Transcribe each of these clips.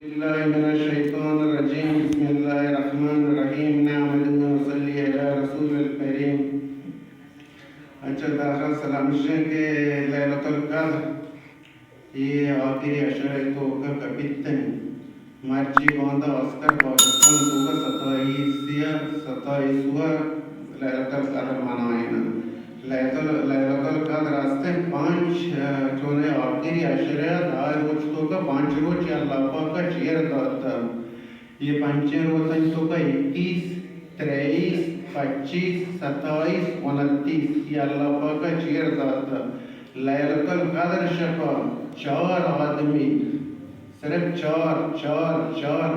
بالله من الشيطان الرجيم بسم الله الرحمن الرحيم نحمده ونصلي على رسول الكريم अच्छा दाखिल सलाम के लैलतुल कद्र ये आखिरी अशरे तो का कपितन मार्ची बांधा ऑस्कर पाकिस्तान तो का 27वां लैलतुल कद्र मनाए ना लैलतुल कद्र रास्ते पांच चोने आखिरी अशरे दार रोज तो का पांच रोज या अल्लाह का चेयर दाता ये पांचे रोज तो का 21 23 25 27 29 ये अल्लाह का चेयर दाता लैलतुल कद्र शफा चार आदमी सिर्फ चार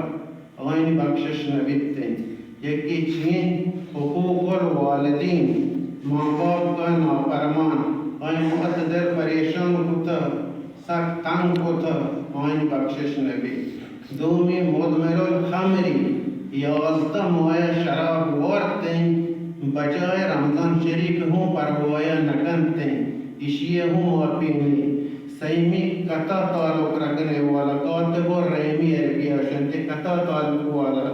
आइन बख्शिश नबीते यकी चीन हुकूकुल वालिदीन माँ बाप का नाफरमान आइन मुअद्दर परेशान होता सख्त तंग होता आइन बख्शिश नबी दोमी मुदमिरुल खमरी याज़दा मोया शराब वारते बजाय रमजान शरीफ हूँ परवाया नकनते इशिये हूँ अपनी सैमी कता ताल्लुक रखने वाला कातिब और रहमी अरबी अशंते कता ताल्लुक वाला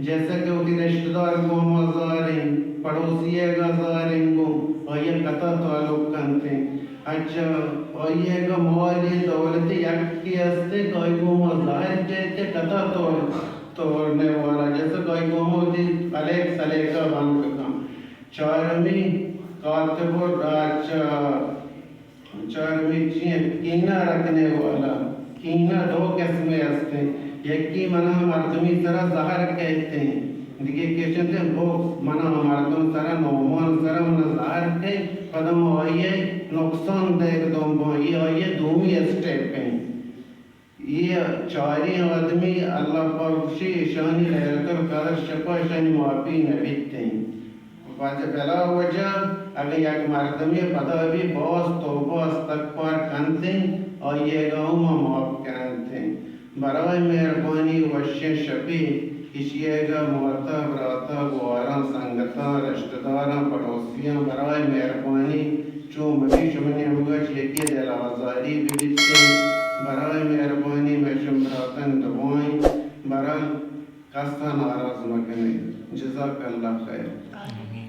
जैसे कि उनके रिश्तेदार को मज़ारें पड़ोसी गज़ारें को और ये कता ताल्लुक करते अच्छा और ये का मोबाइल दौलत यक्की अस्ते कोई को मज़ार जैसे कता तोड़ने वाला जैसे कोई को मोदी अलेक सलेका बंद काम चारमी कातिब और चारमी कीना रखने वाला कीना दो किस्में हंसते यकी मना मर्दमी सरा जहर कहते हैं देखिए क्वेश्चन थे वो मना मर्दम सरा नौमान सरा मना जहर के कदम आइए नुकसान देख दो ये आइए दोमी स्टेप हैं ये चारी आदमी अल्लाह पाक शानी लैलतुल कद्र शफा शानी माफी नबीते हैं वाजे पहला वजह अगर एक मर्दमी पता भी बहुत तौबा इस्तगफार करते और ये गाँव में माफ करते बराए मेहरबानी वश्य शफी इशिएगा मोहता बराता गुआरा संगता रिश्तेदार पड़ोसियाँ बराए मेहरबानी जो मबी शुमने होगा चेकी दिल आज़ादी बिबिते बराए मेहरबानी में शुमरातन दवाएं बरा कस्ता नाराज मकने जज़ाकल्लाह खैर